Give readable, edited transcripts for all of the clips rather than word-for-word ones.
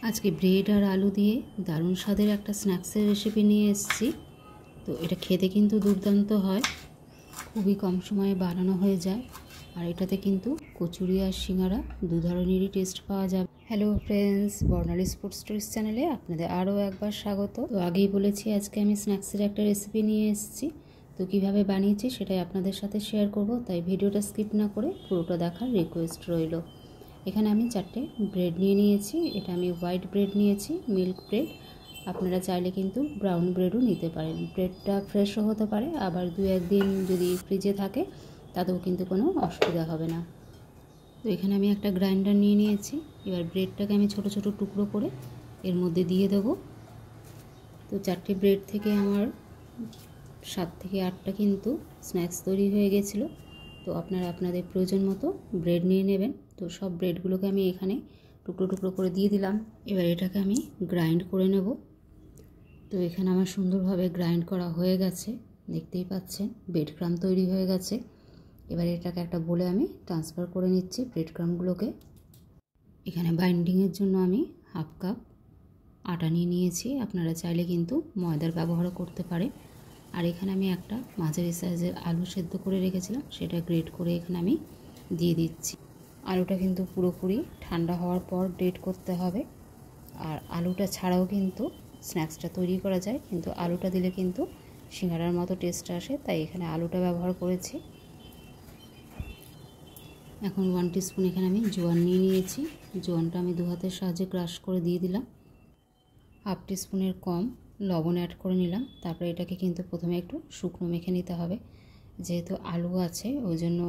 আজকে ব্রেড আর আলু দিয়ে দারুণ স্বাদের একটা স্ন্যাক্সের রেসিপি নিয়ে এসেছি। তো এটা খেতে কিন্তু দুর্দান্ত হয়, খুবই কম সময়ে বানানো হয়ে যায়। আর এটাতে কিন্তু কচুরি আর সিঙ্গারা দু ধরনেরই টেস্ট পাওয়া যাবে। হ্যালো ফ্রেন্ডস, বর্ণালী স্পোর্টস স্টোরিজ চ্যানেলে আপনাদের আরও একবার স্বাগত। তো আগেই বলেছি আজকে আমি স্ন্যাক্সের একটা রেসিপি নিয়ে এসেছি। তো কীভাবে বানিয়েছি সেটাই আপনাদের সাথে শেয়ার করব, তাই ভিডিওটা স্কিপ না করে পুরোটা দেখার রিকোয়েস্ট রইল। এখানে আমি 4টে ব্রেড নিয়ে নিয়েছি। এটা আমি হোয়াইট ব্রেড নিয়েছি, মিল্ক ব্রেড। আপনারা চাইলে কিন্তু ব্রাউন ব্রেডও নিতে পারেন। ব্রেডটা ফ্রেশও হতে পারে, আবার 2-1 দিন যদি ফ্রিজে থাকে তাতেও কিন্তু কোনো অসুবিধা হবে না। তো এখানে আমি একটা গ্রাইন্ডার নিয়ে নিয়েছি। এবার ব্রেডটাকে আমি ছোট ছোট টুকরো করে এর মধ্যে দিয়ে দেবো। তো 4টে ব্রেড থেকে আমার 7 থেকে 8টা কিন্তু স্ন্যাক্স তৈরি হয়ে গেছিলো। তো আপনারা আপনাদের প্রয়োজন মতো ব্রেড নিয়ে নেবেন। তো সব ব্রেডগুলোকে আমি এখানে টুকরো টুকরো করে দিয়ে দিলাম। এবার এটাকে আমি গ্রাইন্ড করে নেব। তো এখানে আমার সুন্দরভাবে গ্রাইন্ড করা হয়ে গেছে, দেখতেই পাচ্ছেন ব্রেড ক্রাম্ব তৈরি হয়ে গেছে। এবার এটাকে একটা বলে আমি ট্রান্সফার করে নিচ্ছি ব্রেড ক্রাম্বগুলোকে। এখানে বাইন্ডিংয়ের জন্য আমি 1/2 কাপ আটা নিয়ে নিয়েছি। আপনারা চাইলে কিন্তু ময়দার ব্যবহারও করতে পারেন। আর এখানে আমি একটা মাঝারি সাইজের আলু সেদ্ধ করে রেখেছিলাম, সেটা গ্রেট করে এখানে আমি দিয়ে দিচ্ছি। আলুটা কিন্তু পুরোপুরি ঠান্ডা হওয়ার পর গ্রেট করতে হবে। আর আলুটা ছাড়াও কিন্তু স্ন্যাক্সটা তৈরি করা যায়, কিন্তু আলুটা দিলে কিন্তু সিঙ্গারার মতো টেস্ট আসে, তাই এখানে আলুটা ব্যবহার করেছি। এখন 1 টিস্পুন এখানে আমি জোয়ান নিয়ে নিয়েছি। জোয়ানটা আমি 2 হাতের সাহায্যে ক্রাশ করে দিয়ে দিলাম। 1/2 টিস্পুনের কম লবণ অ্যাড করে নিলাম। তারপরে এটাকে কিন্তু প্রথমে একটু শুকনো মেখে নিতে হবে, যেহেতু আলু আছে ওই জন্য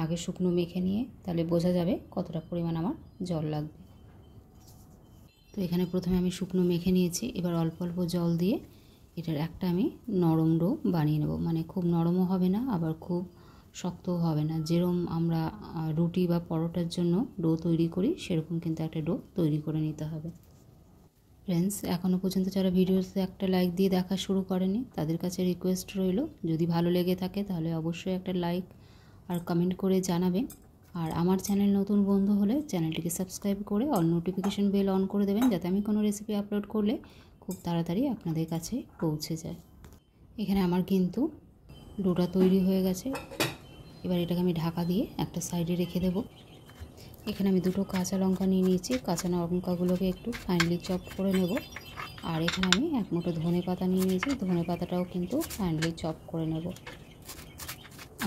আগে শুকনো মেখে নিয়ে তাহলে বোঝা যাবে কতটা পরিমাণ আমার জল লাগবে। তো এখানে প্রথমে আমি শুকনো মেখে নিয়েছি। এবার অল্প অল্প জল দিয়ে এটার একটা আমি নরম ডো বানিয়ে নেব। মানে খুব নরমও হবে না, আবার খুব শক্তও হবে না। যেরকম আমরা রুটি বা পরোটার জন্য ডো তৈরি করি সেরকম কিন্তু একটা ডো তৈরি করে নিতে হবে। ফ্রেন্ডস, এখনও পর্যন্ত যারা ভিডিওতে একটা লাইক দিয়ে দেখা শুরু করেনি তাদের কাছে রিকোয়েস্ট রইল, যদি ভালো লেগে থাকে তাহলে অবশ্যই একটা লাইক আর কমেন্ট করে জানাবেন। আর আমার চ্যানেল নতুন বন্ধু হলে চ্যানেলটিকে সাবস্ক্রাইব করে অল নোটিফিকেশন বেল অন করে দেবেন, যাতে আমি কোনো রেসিপি আপলোড করলে খুব তাড়াতাড়ি আপনাদের কাছে পৌঁছে যায়। এখানে আমার কিন্তু ডোটা তৈরি হয়ে গেছে। এবার এটাকে আমি ঢাকা দিয়ে একটা সাইডে রেখে দেব। এখানে আমি 2টো কাঁচা লঙ্কা নিয়ে নিয়েছি। কাঁচা লঙ্কাগুলোকে একটু ফাইনলি চপ করে নেব। আর এখানে আমি 1 মুঠো ধনে পাতা নিয়ে নিয়েছি। ধনে পাতাটাও কিন্তু ফাইনলি চপ করে নেব।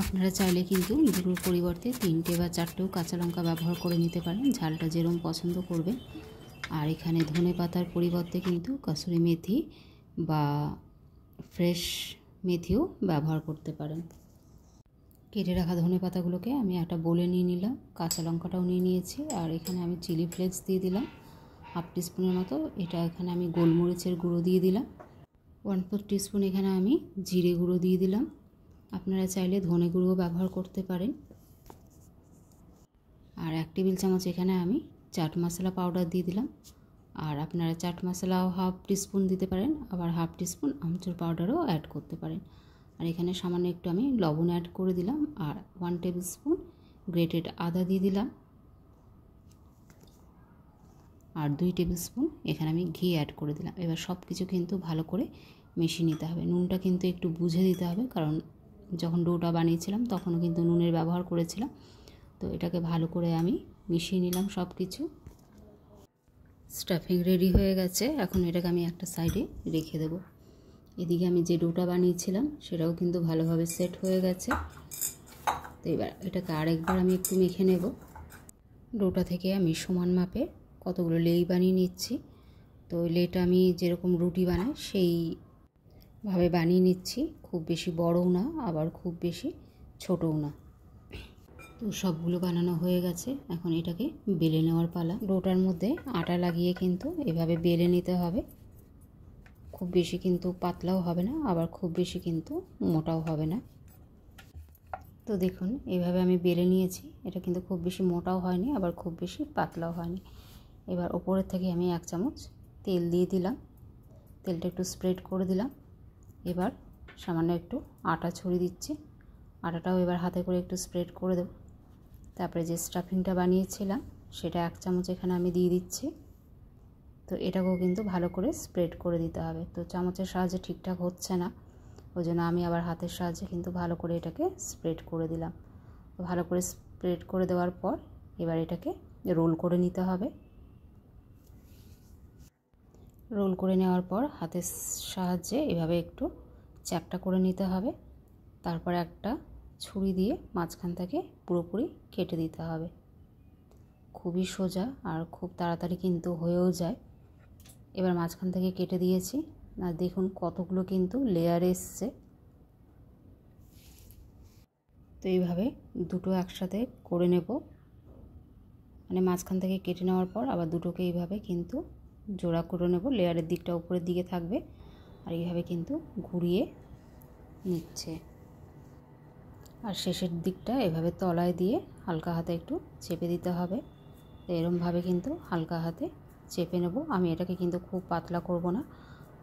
আপনারা চাইলে কিন্তু 2টোর পরিবর্তে 3টে বা 4টেও কাঁচা লঙ্কা ব্যবহার করে নিতে পারেন, ঝালটা যেরকম পছন্দ করবেন। আর এখানে ধনে পাতার পরিবর্তে কিন্তু কসুরি মেথি বা ফ্রেশ মেথিও ব্যবহার করতে পারেন। কেটে রাখা ধনে পাতাগুলোকে আমি একটা বোলে নিয়ে নিলাম। কাঁচা লঙ্কাটাও নিয়ে নিয়েছি। আর এখানে আমি চিলি ফ্লেক্স দিয়ে দিলাম 1/2 টিস্পুনের মতো। এটা এখানে আমি গোলমরিচের গুঁড়ো দিয়ে দিলাম। 1/4 টিস্পুন এখানে আমি জিরে গুঁড়ো দিয়ে দিলাম। আপনারা চাইলে ধনে গুঁড়ো ব্যবহার করতে পারেন। আর 1 টেবিল চামচ এখানে আমি চাট মশলা পাউডার দিয়ে দিলাম। আর আপনারা চাট মশলাও 1/2 টিস্পুন দিতে পারেন, আবার 1/2 টিস্পুন আমচুর পাউডারও অ্যাড করতে পারেন। আর এখানে সামান্য একটু আমি লবণ অ্যাড করে দিলাম। আর 1 টেবিল স্পুন গ্রেটেড আদা দিয়ে দিলাম। আর 2 টেবিল স্পুন এখানে আমি ঘি অ্যাড করে দিলাম। এবার সব কিছু কিন্তু ভালো করে মিশিয়ে নিতে হবে। নুনটা কিন্তু একটু বুঝে দিতে হবে, কারণ যখন ডোটা বানিয়েছিলাম তখনও কিন্তু নুনের ব্যবহার করেছিলাম। তো এটাকে ভালো করে আমি মিশিয়ে নিলাম সব কিছু। স্টাফিং রেডি হয়ে গেছে। এখন এটাকে আমি একটা সাইডে রেখে দেবো। এদিকে আমি যে ডোটা বানিয়েছিলাম সেটাও কিন্তু ভালোভাবে সেট হয়ে গেছে। তো এবার এটাকে আরেকবার আমি একটু মেখে নেব। ডোটা থেকে আমি সমান মাপে কতগুলো লেই বানিয়ে নিচ্ছি। তো লেটা আমি যেরকম রুটি বানাই সেইভাবে বানিয়ে নিচ্ছি। খুব বেশি বড়ও না, আবার খুব বেশি ছোটও না। তো সবগুলো বানানো হয়ে গেছে। এখন এটাকে বেলে নেওয়ার পালা। ডোটার মধ্যে আটা লাগিয়ে কিন্তু এভাবে বেলে নিতে হবে। খুব বেশি কিন্তু পাতলাও হবে না, আবার খুব বেশি কিন্তু মোটাও হবে না। তো দেখুন এইভাবে আমি বেলে নিয়েছি। এটা কিন্তু খুব বেশি মোটাও হয়নি, আবার খুব বেশি পাতলাও হয়নি। এবার ওপরের থেকে আমি 1 চামচ তেল দিয়ে দিলাম। তেলটা একটু স্প্রেড করে দিলাম। এবার সামান্য একটু আটা ছড়িয়ে দিচ্ছি। আটাটাও এবার হাতে করে একটু স্প্রেড করে দেব। তারপরে যে স্টাফিংটা বানিয়েছিলাম সেটা 1 চামচ এখানে আমি দিয়ে দিচ্ছি। তো এটাকেও কিন্তু ভালো করে স্প্রেড করে দিতে হবে। তো চামচের সাহায্যে ঠিকঠাক হচ্ছে না, ওই জন্য আমি আবার হাতের সাহায্যে কিন্তু ভালো করে এটাকে স্প্রেড করে দিলাম। তো ভালো করে স্প্রেড করে দেওয়ার পর এবার এটাকে রোল করে নিতে হবে। রোল করে নেওয়ার পর হাতের সাহায্যে এভাবে একটু চ্যাপটা করে নিতে হবে। তারপর একটা ছুরি দিয়ে মাঝখান থেকে পুরোপুরি কেটে দিতে হবে। খুবই সোজা আর খুব তাড়াতাড়ি কিন্তু হয়েও যায়। এবার মাঝখান থেকে কেটে দিয়েছি, আর দেখুন কতগুলো কিন্তু লেয়ার এসছে। তো এইভাবে দুটো একসাথে করে নেব, মানে মাঝখান থেকে কেটে নেওয়ার পর আবার দুটোকে এইভাবে কিন্তু জোড়া করে নেব। লেয়ারের দিকটা উপরের দিকে থাকবে, আর এইভাবে কিন্তু ঘুরিয়ে নিচ্ছে। আর শেষের দিকটা এভাবে তলায় দিয়ে হালকা হাতে একটু চেপে দিতে হবে। তো এরমভাবে কিন্তু হালকা হাতে চেপে নেব। আমি এটাকে কিন্তু খুব পাতলা করব না,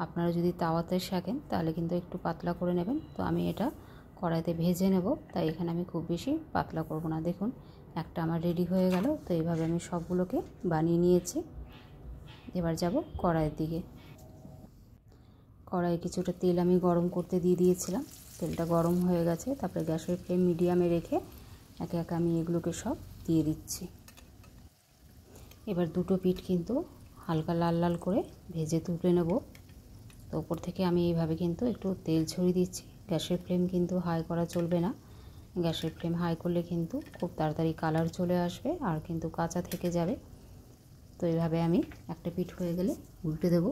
আপনারা যদি তাওয়াতে সেঁকেন তাহলে কিন্তু একটু পাতলা করে নেবেন। তো আমি এটা কড়াইতে ভেজে নেব, তাই এখানে আমি খুব বেশি পাতলা করব না। দেখুন একটা আমার রেডি হয়ে গেল। তো এইভাবে আমি সবগুলোকে বানিয়ে নিয়েছি। এবার যাব কড়াইয়ের দিকে। কড়াইয়ে কিছুটা তেল আমি গরম করতে দিয়ে দিয়েছিলাম। তেলটা গরম হয়ে গেছে, তারপরে গ্যাসের ফ্লেম মিডিয়ামে রেখে একে একে আমি এগুলোকে সব দিয়ে দিচ্ছি। এবার দুটো পিঠ কিন্তু হালকা লাল লাল করে ভেজে তুলে নেব। তো ওপর থেকে আমি এইভাবে কিন্তু একটু তেল ছড়িয়ে দিচ্ছি। গ্যাসের ফ্লেম কিন্তু হাই করা চলবে না, গ্যাসের ফ্লেম হাই করলে কিন্তু খুব তাড়াতাড়ি কালার চলে আসবে আর কিন্তু কাঁচা থেকে যাবে। তো এইভাবে আমি একটা পিঠ হয়ে গেলে উল্টে দেব।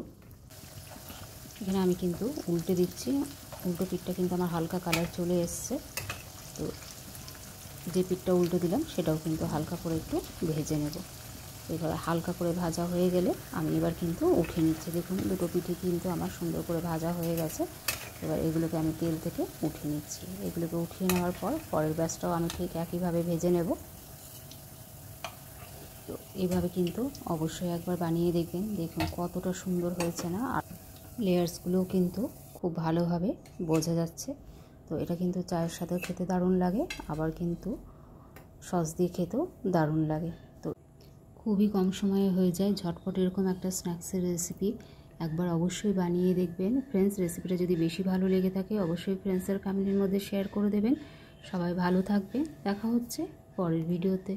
এখানে আমি কিন্তু উল্টে দিচ্ছি, উল্টো পিঠটা কিন্তু আমার হালকা কালার চলে এসছে। তো যে পিঠটা উল্টে দিলাম সেটাও কিন্তু হালকা করে একটু ভেজে নেব। এবার হালকা করে ভাজা হয়ে গেলে আমি এবার কিন্তু উঠিয়ে নিচ্ছি। দেখুন দুটো পিঠে কিন্তু আমার সুন্দর করে ভাজা হয়ে গেছে। এবার এগুলোকে আমি তেল থেকে উঠিয়ে নিচ্ছি। এগুলোকে উঠিয়ে নেওয়ার পর পরের ব্যাচটাও আমি ঠিক একইভাবে ভেজে নেব। তো এইভাবে কিন্তু অবশ্যই একবার বানিয়ে দেখবেন, দেখুন কতটা সুন্দর হয়েছে না, আর লেয়ার্সগুলোও কিন্তু খুব ভালোভাবে বোঝা যাচ্ছে। তো এটা কিন্তু চায়ের সাথেও খেতে দারুণ লাগে, আবার কিন্তু সস দিয়ে খেতেও দারুণ লাগে। তো খুবই কম সময়ে হয়ে যায় ঝটপট এরকম একটা স্ন্যাক্সের রেসিপি। একবার অবশ্যই বানিয়ে দেখবেন ফ্রেন্ডস। রেসিপিটা যদি বেশি ভালো লেগে থাকে অবশ্যই ফ্রেন্ডসের ফ্যামিলির মধ্যে শেয়ার করে দেবেন। সবাই ভালো থাকবেন, দেখা হচ্ছে পরের ভিডিওতে।